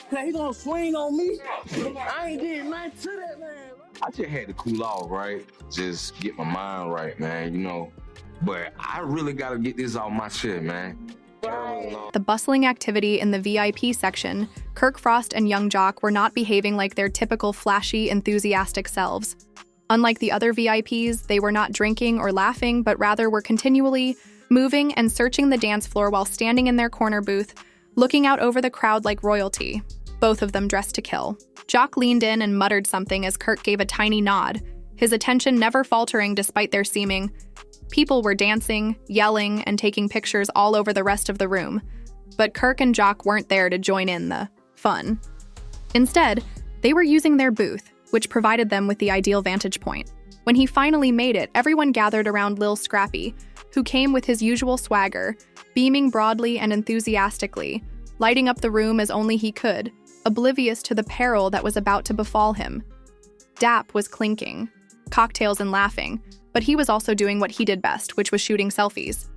He gonna swing on me. I ain't did nothing to that man. I just had to cool off, right? Just get my mind right, man, you know. But I really gotta get this off my chest, man. The bustling activity in the VIP section, Kirk Frost and young Joc were not behaving like their typical flashy, enthusiastic selves. Unlike the other VIPs, they were not drinking or laughing, but rather were continually moving and searching the dance floor while standing in their corner booth, looking out over the crowd like royalty, both of them dressed to kill. Joc leaned in and muttered something as Kirk gave a tiny nod, his attention never faltering despite their seeming. People were dancing, yelling, and taking pictures all over the rest of the room, but Kirk and Joc weren't there to join in the fun. Instead, they were using their booth, which provided them with the ideal vantage point. When he finally made it, everyone gathered around Lil Scrappy, who came with his usual swagger, beaming broadly and enthusiastically, lighting up the room as only he could, oblivious to the peril that was about to befall him. Dap was clinking, cocktails and laughing, but he was also doing what he did best, which was shooting selfies.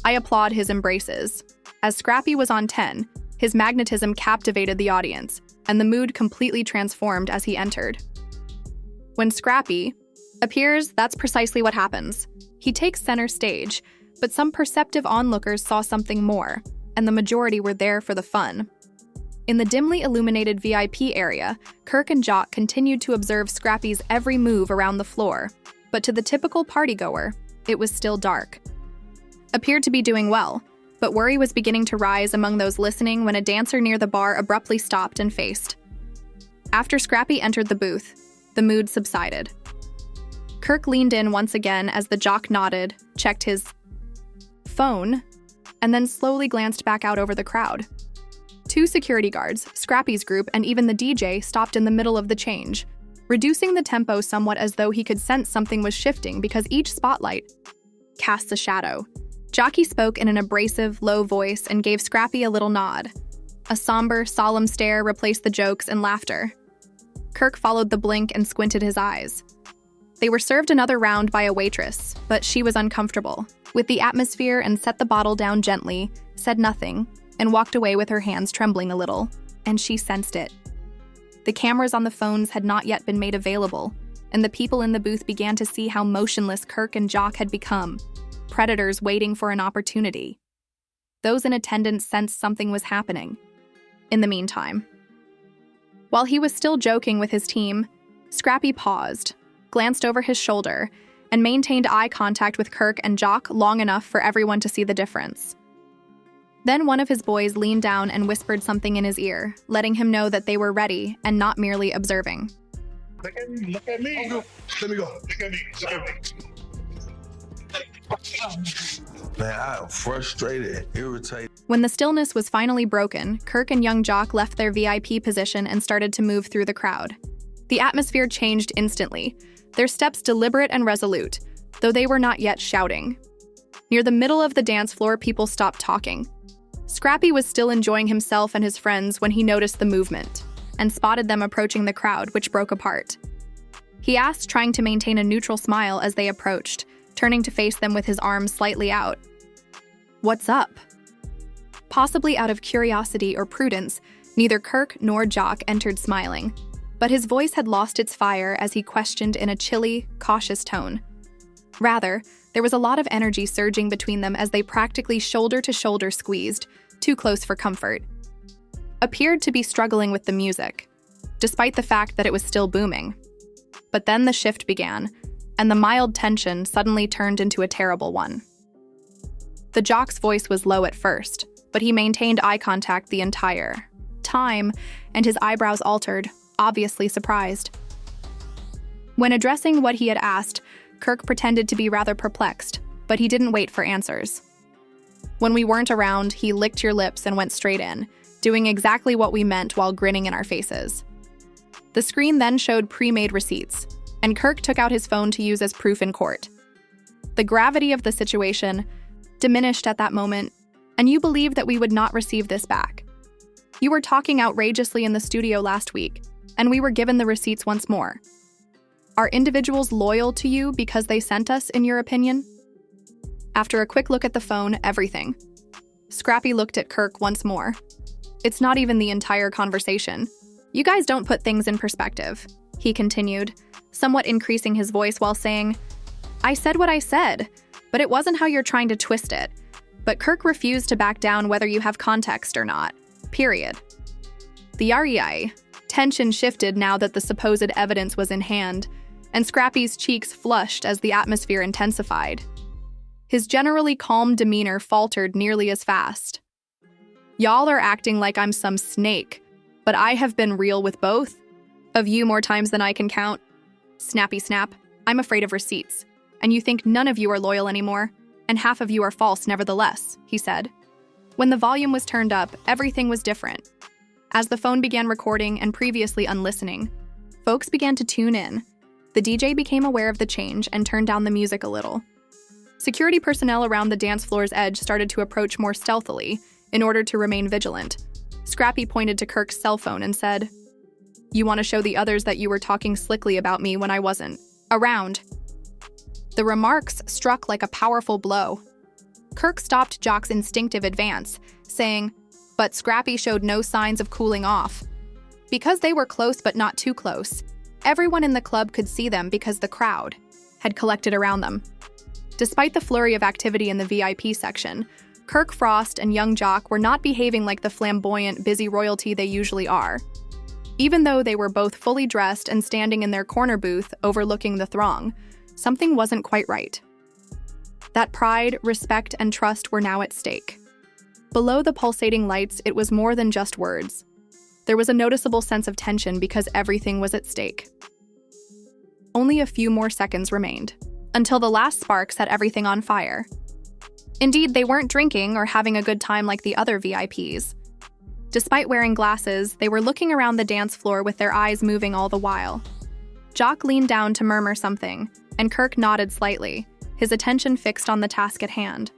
I applaud his embraces. As Scrappy was on 10, his magnetism captivated the audience, and the mood completely transformed as he entered. When Scrappy appears, that's precisely what happens. He takes center stage, but some perceptive onlookers saw something more, and the majority were there for the fun. In the dimly illuminated VIP area, Kirk and Joc continued to observe Scrappy's every move around the floor, but to the typical partygoer, it was still dark. Appeared to be doing well, but worry was beginning to rise among those listening when a dancer near the bar abruptly stopped and faced. After Scrappy entered the booth, the mood subsided. Kirk leaned in once again as the Joc nodded, checked his phone, and then slowly glanced back out over the crowd. Two security guards, Scrappy's group, and even the DJ stopped in the middle of the change, reducing the tempo somewhat as though he could sense something was shifting because each spotlight casts a shadow. Jockey spoke in an abrasive, low voice and gave Scrappy a little nod. A somber, solemn stare replaced the jokes and laughter. Kirk followed the blink and squinted his eyes. They were served another round by a waitress, but she was uncomfortable with the atmosphere and set the bottle down gently, said nothing, and walked away with her hands trembling a little, and she sensed it. The cameras on the phones had not yet been made available, and the people in the booth began to see how motionless Kirk and Joc had become, predators waiting for an opportunity. Those in attendance sensed something was happening. In the meantime, while he was still joking with his team, Scrappy paused, glanced over his shoulder, and maintained eye contact with Kirk and Joc long enough for everyone to see the difference. Then one of his boys leaned down and whispered something in his ear, letting him know that they were ready and not merely observing. Look at me, look at me. Oh, let me go. Look at me, look at me. Man, I am frustrated, irritated. When the stillness was finally broken, Kirk and young Joc left their VIP position and started to move through the crowd. The atmosphere changed instantly, their steps deliberate and resolute, though they were not yet shouting. Near the middle of the dance floor, people stopped talking. Scrappy was still enjoying himself and his friends when he noticed the movement, and spotted them approaching the crowd, which broke apart. He asked, trying to maintain a neutral smile as they approached, turning to face them with his arms slightly out. "What's up?" Possibly out of curiosity or prudence, neither Kirk nor Joc entered smiling, but his voice had lost its fire as he questioned in a chilly, cautious tone. Rather, there was a lot of energy surging between them as they practically shoulder-to-shoulder squeezed, too close for comfort. Appeared to be struggling with the music, despite the fact that it was still booming. But then the shift began, and the mild tension suddenly turned into a terrible one. The Joc's voice was low at first, but he maintained eye contact the entire time, and his eyebrows altered, obviously surprised. When addressing what he had asked, Kirk pretended to be rather perplexed, but he didn't wait for answers. When we weren't around, he licked your lips and went straight in, doing exactly what we meant while grinning in our faces. The screen then showed pre-made receipts, and Kirk took out his phone to use as proof in court. The gravity of the situation diminished at that moment, and you believed that we would not receive this back. You were talking outrageously in the studio last week, and we were given the receipts once more. Are individuals loyal to you because they sent us, in your opinion? After a quick look at the phone, everything. Scrappy looked at Kirk once more. It's not even the entire conversation. You guys don't put things in perspective," he continued, somewhat increasing his voice while saying, "I said what I said, but it wasn't how you're trying to twist it. But Kirk refused to back down whether you have context or not. Period." The REI tension shifted now that the supposed evidence was in hand, and Scrappy's cheeks flushed as the atmosphere intensified. His generally calm demeanor faltered nearly as fast. "Y'all are acting like I'm some snake, but I have been real with both of you more times than I can count. Snappy snap, I'm afraid of receipts, and you think none of you are loyal anymore, and half of you are false nevertheless," he said. When the volume was turned up, everything was different. As the phone began recording and previously unlistening, folks began to tune in. The DJ became aware of the change and turned down the music a little. Security personnel around the dance floor's edge started to approach more stealthily in order to remain vigilant. Scrappy pointed to Kirk's cell phone and said, "You want to show the others that you were talking slickly about me when I wasn't around." The remarks struck like a powerful blow. Kirk stopped Joc's instinctive advance, saying, but Scrappy showed no signs of cooling off. Because they were close but not too close, everyone in the club could see them because the crowd had collected around them. Despite the flurry of activity in the VIP section, Kirk Frost and young Joc were not behaving like the flamboyant, busy royalty they usually are. Even though they were both fully dressed and standing in their corner booth overlooking the throng, something wasn't quite right. That pride, respect, and trust were now at stake. Below the pulsating lights, it was more than just words. There was a noticeable sense of tension because everything was at stake. Only a few more seconds remained, until the last spark set everything on fire. Indeed, they weren't drinking or having a good time like the other VIPs. Despite wearing glasses, they were looking around the dance floor with their eyes moving all the while. Joc leaned down to murmur something, and Kirk nodded slightly, his attention fixed on the task at hand.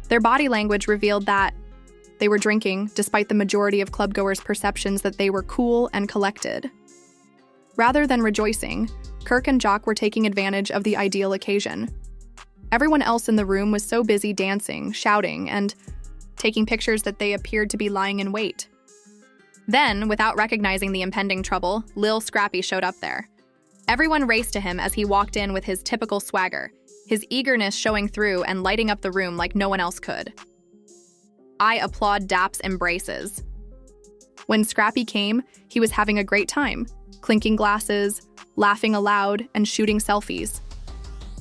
Their body language revealed that they were drinking, despite the majority of clubgoers' perceptions that they were cool and collected. Rather than rejoicing, Kirk and Joc were taking advantage of the ideal occasion. Everyone else in the room was so busy dancing, shouting, and taking pictures that they appeared to be lying in wait. Then, without recognizing the impending trouble, Lil Scrappy showed up there. Everyone raced to him as he walked in with his typical swagger, his eagerness showing through and lighting up the room like no one else could. I applaud Dap's embraces. When Scrappy came, he was having a great time, clinking glasses, laughing aloud, and shooting selfies.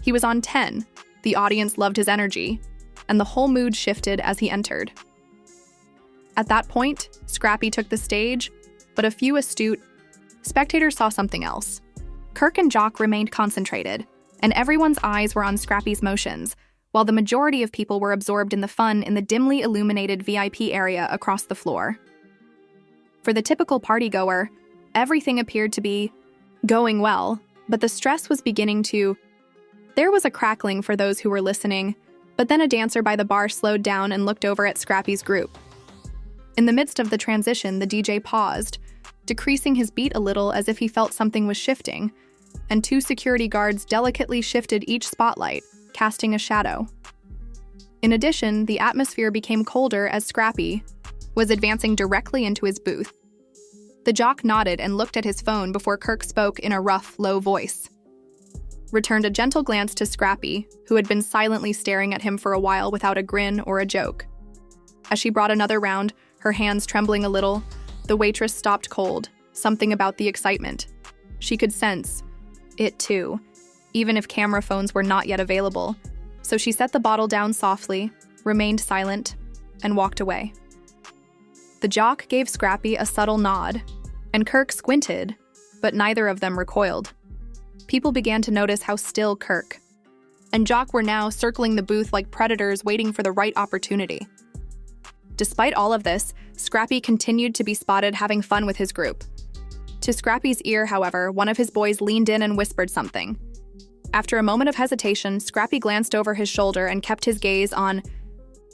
He was on 10, the audience loved his energy, and the whole mood shifted as he entered. At that point, Scrappy took the stage, but a few astute spectators saw something else. Kirk and Joc remained concentrated, and everyone's eyes were on Scrappy's motions, while the majority of people were absorbed in the fun in the dimly illuminated VIP area across the floor. For the typical partygoer, everything appeared to be going well, but the stress was beginning to. There was a crackling for those who were listening, but then a dancer by the bar slowed down and looked over at Scrappy's group. In the midst of the transition, the DJ paused, decreasing his beat a little as if he felt something was shifting, and 2 security guards delicately shifted each spotlight, casting a shadow. In addition, the atmosphere became colder as Scrappy was advancing directly into his booth. The Joc nodded and looked at his phone before Kirk spoke in a rough, low voice. Returned a gentle glance to Scrappy, who had been silently staring at him for a while without a grin or a joke. As she brought another round, her hands trembling a little, the waitress stopped cold, something about the excitement. She could sense it too, even if camera phones were not yet available, so she set the bottle down softly, remained silent, and walked away. The Joc gave Scrappy a subtle nod, and Kirk squinted, but neither of them recoiled. People began to notice how still Kirk and Joc were now circling the booth like predators waiting for the right opportunity. Despite all of this, Scrappy continued to be spotted having fun with his group. To Scrappy's ear, however, one of his boys leaned in and whispered something. After a moment of hesitation, Scrappy glanced over his shoulder and kept his gaze on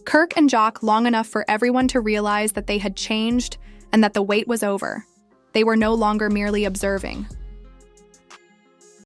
Kirk and Joc long enough for everyone to realize that they had changed and that the wait was over. They were no longer merely observing.